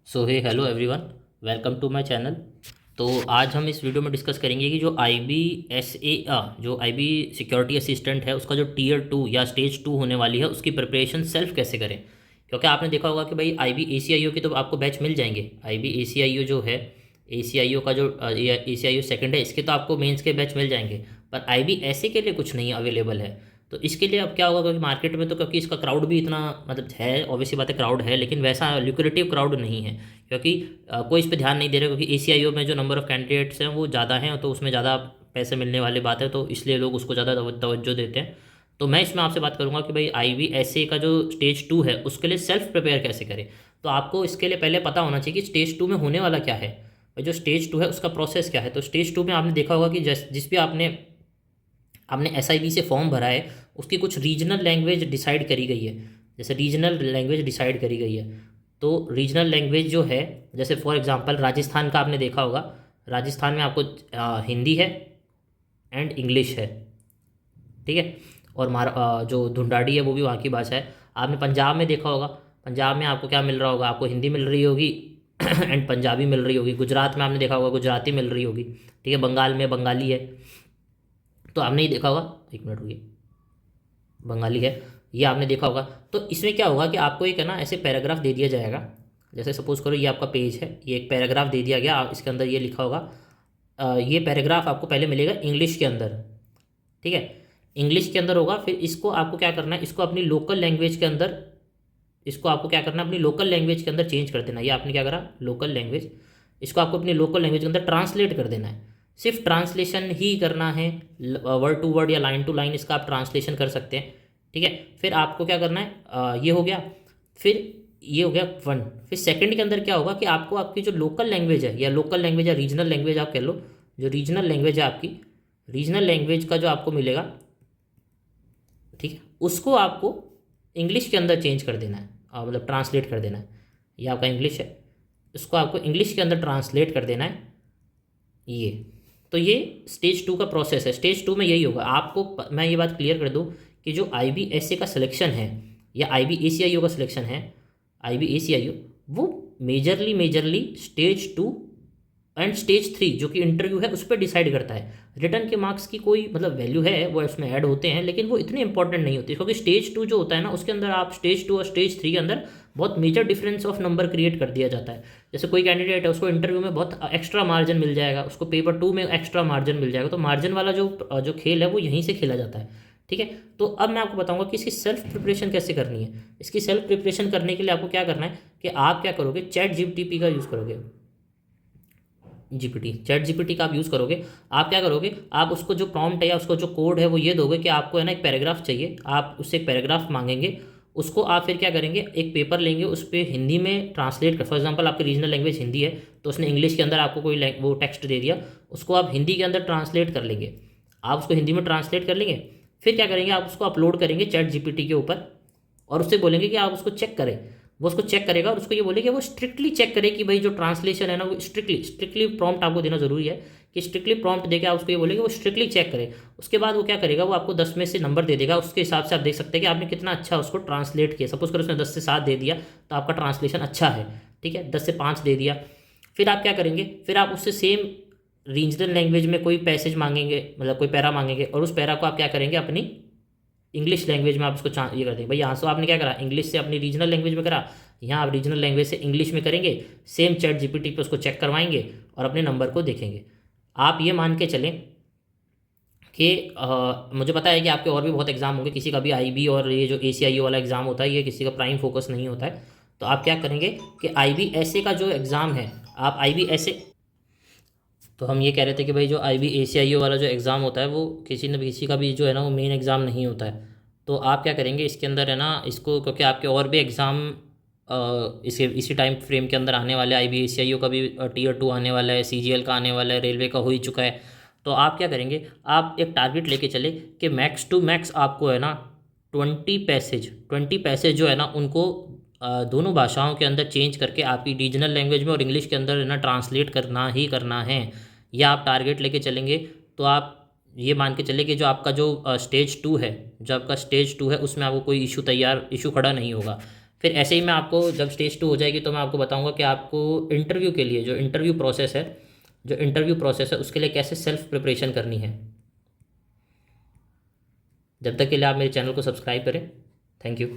So hey hello everyone, welcome to my channel. तो आज हम इस वीडियो में डिस्कस करेंगे कि जो आई बी एस ए जो आई बी सिक्योरिटी असिस्टेंट है उसका जो टीयर 2 या स्टेज 2 होने वाली है उसकी प्रिपरेशन सेल्फ कैसे करें। क्योंकि आपने देखा होगा कि भाई आई बी ए सी आई ओ के तो आपको बैच मिल जाएंगे। आई बी ए सी आई ओ जो है, ए सी आई ओ का जो ए सी आई ओ सेकेंड है, इसके तो आपको मेंस के बैच मिल जाएंगे। पर आई बी एस ए के लिए कुछ नहीं अवेलेबल है। तो इसके लिए अब क्या होगा, क्योंकि मार्केट में तो क्योंकि इसका क्राउड भी इतना मतलब है, ऑब्वियसली बात है क्राउड है, लेकिन वैसा ल्यूक्रेटिव क्राउड नहीं है। क्योंकि कोई इस पर ध्यान नहीं दे रहा, क्योंकि ACIO में जो नंबर ऑफ़ कैंडिडेट्स हैं वो ज़्यादा हैं, तो उसमें ज़्यादा पैसे मिलने वाली बात है, तो इसलिए लोग उसको ज़्यादा तवज्जो देते हैं। तो मैं इसमें आपसे बात करूंगा कि भाई IBSA का जो स्टेज 2 है उसके लिए सेल्फ प्रिपेयर कैसे करें। तो आपको इसके लिए पहले पता होना चाहिए कि स्टेज 2 में होने वाला क्या है और जो स्टेज 2 है उसका प्रोसेस क्या है। तो स्टेज 2 में आपने देखा होगा कि जिस भी आपने आपने SIB से फॉर्म भरा है उसकी कुछ रीजनल लैंग्वेज डिसाइड करी गई है। जैसे रीजनल लैंग्वेज डिसाइड करी गई है, तो रीजनल लैंग्वेज जो है, जैसे फॉर एग्जांपल राजस्थान का आपने देखा होगा, राजस्थान में आपको हिंदी है एंड इंग्लिश है, ठीक है। और जो धुंडाड़ी है वो भी वहाँ की भाषा है। आपने पंजाब में देखा होगा, पंजाब में आपको क्या मिल रहा होगा, आपको हिंदी मिल रही होगी एंड पंजाबी मिल रही होगी। गुजरात में आपने देखा होगा गुजराती मिल रही होगी, ठीक है। बंगाल में बंगाली है। तो आपने ही देखा होगा, एक मिनट रुकिए, बंगाली है, ये आपने देखा होगा। तो इसमें क्या होगा कि आपको एक है ना ऐसे पैराग्राफ दे दिया जाएगा। जैसे सपोज करो ये आपका पेज है, ये एक पैराग्राफ दे दिया गया, आप इसके अंदर ये लिखा होगा। ये पैराग्राफ आपको पहले मिलेगा इंग्लिश के अंदर, ठीक है। इंग्लिश के अंदर होगा, फिर इसको आपको क्या करना है, इसको अपनी लोकल लैंग्वेज के अंदर, इसको आपको क्या करना है अपनी लोकल लैंग्वेज के अंदर चेंज कर देना है। ये आपने क्या करा, लोकल लैंग्वेज, इसको आपको अपनी लोकल लैंग्वेज के अंदर ट्रांसलेट कर देना है। सिर्फ ट्रांसलेशन ही करना है, वर्ड टू वर्ड या लाइन टू लाइन इसका आप ट्रांसलेशन कर सकते हैं, ठीक है। फिर आपको क्या करना है, ये हो गया। फिर ये हो गया वन। फिर सेकंड के अंदर क्या होगा कि आपको आपकी जो लोकल लैंग्वेज है या लोकल लैंग्वेज या रीजनल लैंग्वेज आप कह लो, जो रीजनल लैंग्वेज है आपकी, रीजनल लैंग्वेज का जो आपको मिलेगा, ठीक है, उसको आपको इंग्लिश के अंदर चेंज कर देना है, मतलब ट्रांसलेट कर देना है। ये आपका इंग्लिश है, इसको आपको इंग्लिश के अंदर ट्रांसलेट कर देना है। ये तो ये स्टेज 2 का प्रोसेस है। स्टेज 2 में यही होगा। आपको मैं ये बात क्लियर कर दूं कि जो IBSA का सिलेक्शन है या IBACIO का सिलेक्शन है, IBACIO, वो मेजरली स्टेज 2 एंड स्टेज 3 जो कि इंटरव्यू है उस पर डिसाइड करता है। रिटर्न के मार्क्स की कोई मतलब वैल्यू है, वो इसमें ऐड होते हैं, लेकिन वो इतने इंपॉर्टेंट नहीं होती, क्योंकि स्टेज 2 जो होता है ना उसके अंदर आप स्टेज 2 और स्टेज 3 के अंदर बहुत major difference of number create कर दिया जाता है। जैसे कोई कैंडिडेट है उसको इंटरव्यू में बहुत एक्स्ट्रा मार्जिन मिल जाएगा, उसको पेपर 2 में एक्स्ट्रा मार्जिन मिल जाएगा, तो मार्जिन वाला जो खेल है वो यहीं से खेला जाता है, ठीक है। तो अब मैं आपको बताऊंगा कि इसकी सेल्फ प्रिपरेशन कैसे करनी है। इसकी सेल्फ प्रिपरेशन करने के लिए आपको क्या करना है कि आप क्या करोगे, ChatGPT का यूज़ करोगे। ChatGPT का आप यूज़ करोगे। आप क्या करोगे, आप उसको जो प्रॉम्प्ट है या उसको जो कोड है वो ये दोगे कि आपको है ना एक पैराग्राफ चाहिए, आप उससे एक पैराग्राफ मांगेंगे। उसको आप फिर क्या करेंगे, एक पेपर लेंगे, उस पर हिंदी में ट्रांसलेट कर, फॉर एग्जांपल आपकी रीजनल लैंग्वेज हिंदी है, तो उसने इंग्लिश के अंदर आपको कोई वो टेक्स्ट दे दिया, उसको आप हिंदी के अंदर ट्रांसलेट कर लेंगे। आप उसको हिंदी में ट्रांसलेट कर लेंगे, फिर क्या करेंगे, आप उसको अपलोड करेंगे ChatGPT के ऊपर और उससे बोलेंगे कि आप उसको चेक करें। वो उसको चेक करेगा और उसको ये बोलेगा वो स्ट्रिक्टली चेक करे कि भाई जो ट्रांसलेशन है ना वो स्ट्रिक्टली प्रॉम्प्ट आपको देना जरूरी है कि स्ट्रिक्टली प्रॉम्प्ट देके आप उसको ये बोलेगा वो स्ट्रिक्टली चेक करे। उसके बाद वो क्या करेगा, वो आपको 10 में से नंबर दे देगा। उसके हिसाब से आप देख सकते हैं कि आपने कितना अच्छा उसको ट्रांसलेट किया। सपोज करो उसने 10 से 7 दे दिया तो आपका ट्रांसलेशन अच्छा है, ठीक है। 10 से 5 दे दिया, फिर आप क्या करेंगे, फिर आप उससे सेम रीजनल लैंग्वेज में कोई पैसेज मांगेंगे, मतलब कोई पैरा मांगेंगे, और उस पैरा को आप क्या करेंगे अपनी इंग्लिश लैंग्वेज में आप उसको ये कर देंगे। भाई यहाँ से आपने क्या करा, इंग्लिश से अपनी रीजनल लैंग्वेज में करा, यहाँ आप रीजनल लैंग्वेज से इंग्लिश में करेंगे, सेम ChatGPT पे उसको चेक करवाएंगे और अपने नंबर को देखेंगे। आप ये मान के चलें कि मुझे पता है कि आपके और भी बहुत एग्जाम होंगे, किसी का भी IB और ये जो ACIO वाला एग्जाम होता है ये किसी का प्राइम फोकस नहीं होता है। तो आप क्या करेंगे कि IBSA का जो एग्ज़ाम है, आप IBSA, तो हम ये कह रहे थे कि भाई जो IBACIO वाला जो एग्ज़ाम होता है वो किसी न किसी का भी जो है ना वो मेन एग्ज़ाम नहीं होता है। तो आप क्या करेंगे इसके अंदर है ना, इसको क्योंकि आपके और भी एग्ज़ाम इसी टाइम फ्रेम के अंदर आने वाले, IBACIO का भी टीयर 2 आने वाला है, CGL का आने वाला है, रेलवे का हो ही चुका है। तो आप क्या करेंगे, आप एक टारगेट लेके चले कि मैक्स टू मैक्स आपको है ना 20 पैसेज जो है ना उनको दोनों भाषाओं के अंदर चेंज करके आपकी रीजनल लैंग्वेज में और इंग्लिश के अंदर है ना ट्रांसलेट करना ही करना है। या आप टारगेट लेके चलेंगे तो आप ये मान के चले कि जो आपका जो स्टेज 2 है, जो आपका स्टेज 2 है उसमें आपको कोई इशू खड़ा नहीं होगा। फिर ऐसे ही मैं आपको जब स्टेज 2 हो जाएगी तो मैं आपको बताऊंगा कि आपको इंटरव्यू के लिए जो इंटरव्यू प्रोसेस है उसके लिए कैसे सेल्फ प्रिपरेशन करनी है। जब तक के लिए आप मेरे चैनल को सब्सक्राइब करें। Thank you.